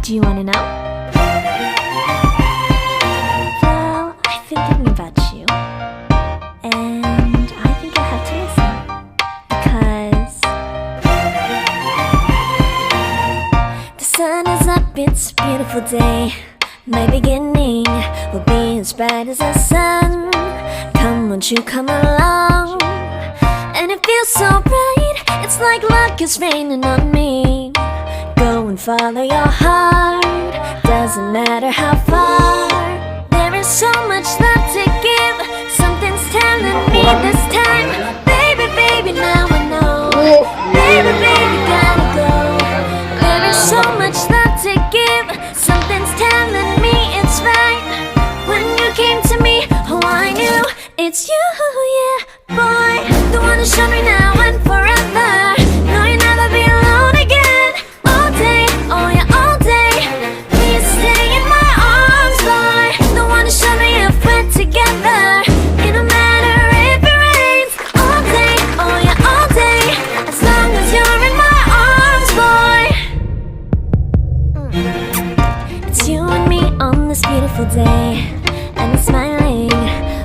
Do you wanna know? Well, I've been thinking about you, and I think you'll have to listen, because the sun is up, it's a beautiful day. My beginning will be as bright as the sun. Come, won't you come along? And it feels so bright, it's like luck is raining on me. Go and follow your heart, doesn't matter how far. There is so much love to give, something's telling me this time. Baby, baby, now I know. Baby, baby, gotta go. There is so much love to give, something's telling me it's right. When you came to me, oh I knew it's you, yeah, boy. The one to show me now and forever. No, you'll never be alone again. All day, oh yeah, all day. Please stay in my arms, boy. The one to show me if we're together. It don't matter if it rains. All day, oh yeah, all day. As long as you're in my arms, boy. It's you and me on this beautiful day, and I'm smiling,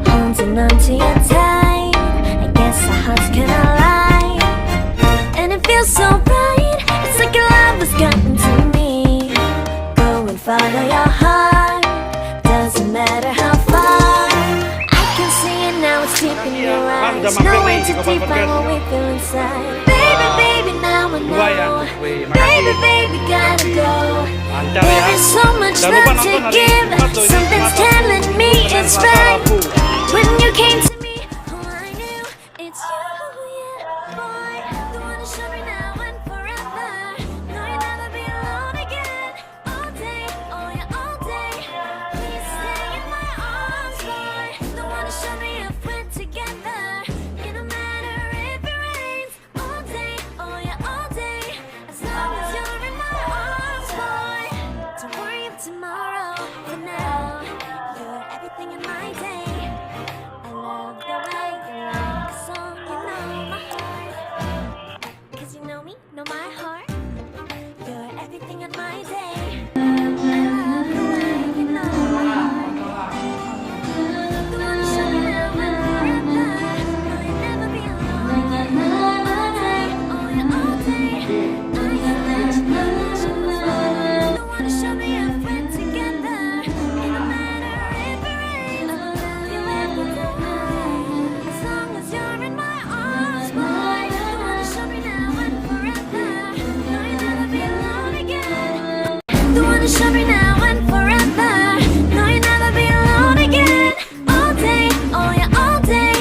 holding on to you tight. I guess our hearts can align, and it feels so bright. It's like your love has gotten to me. Go and follow your heart, doesn't matter how far. I can see it now, it's deep in your eyes. No way to define what we feel inside. Baby, baby, now I know. Baby, baby, gotta go. There is so much love to give, something's telling me it's right. When you came to me, oh I knew it's you, yeah, boy. The one to show me now and forever. No, you'll never be alone again. All day, oh yeah, all day. Please stay in my arms, boy. The one to show me if we're together. It don't matter if it rains. All day, oh yeah, all day. As long as you're in my arms, boy. Don't worry of tomorrow. For now, you're everything in my day. I love the way you like a song, you know my heart. Cause you know me, know my heart. You're everything in my day. I love the way you know my heart. The one to show me now and forever. No, you'll never be alone. All day, oh yeah, all day. I can let you know that you know. The one to show me if we're together. It don't matter if it rains. I love you every day. As long as you're in my arms, boy. The one to show me now and forever. No, you'll never be alone again. The one to show me now and forever. No, you'll never be alone again. All day, oh yeah, all day.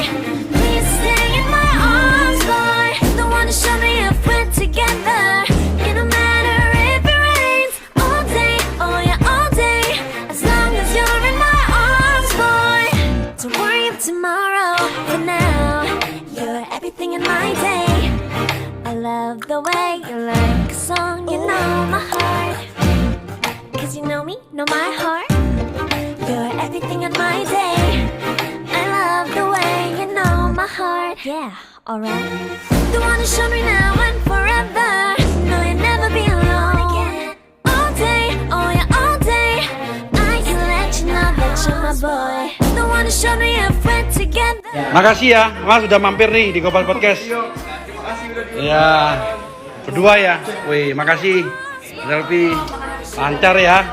Please stay in my arms, boy. The one to show me if we're together. It don't matter if it rains. All day, oh yeah, all day. As long as you're in my arms, boy. Don't worry of tomorrow. For now, you're everything in my day. I love the way you like a song, you know my heart. Cause you know me, know my heart. You're everything in my day. I love the way you know my heart. Yeah, alright. The one to show me now and forever. No, you'll never be alone again. All day, oh yeah, all day. I can let you know that you're my boy. The one to show me if we're together. Makasih ya, Mas sudah mampir nih di Gopal Podcast. Ya, berdua ya. Wih, makasih. Selfie lancar ya.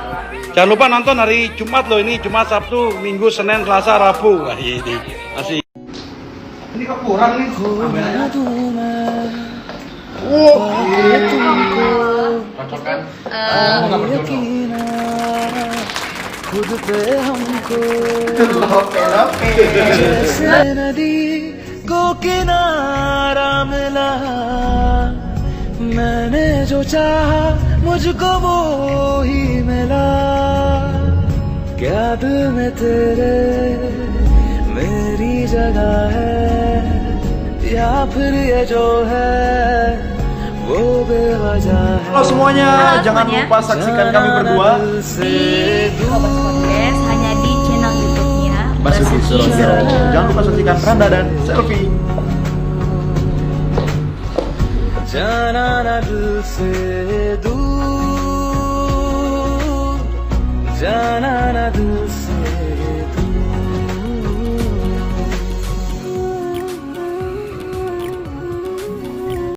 Jangan lupa nonton hari Jumat loh, ini Jumat, Sabtu, Minggu, Senin, Selasa, Rabu. Wah, ini asik. Ini kekurang nih. Cocok kan? Enggak berjodoh. खुद पे हमको जैसे नदी को किनारा मिला, मैंने जो चाहा मुझको वो ही मिला। क्या दिल में तेरे मेरी जगह है, या फिर ये जो है वो बेवजह है। Halo semuanya, jangan lupa saksikan kami berdua di Gopal Podcast, hanya di channel YouTube-nya Basuki Surojo. Jangan lupa saksikan Randa dan Selfie. जाना ना दिल से दूर जाना न दिल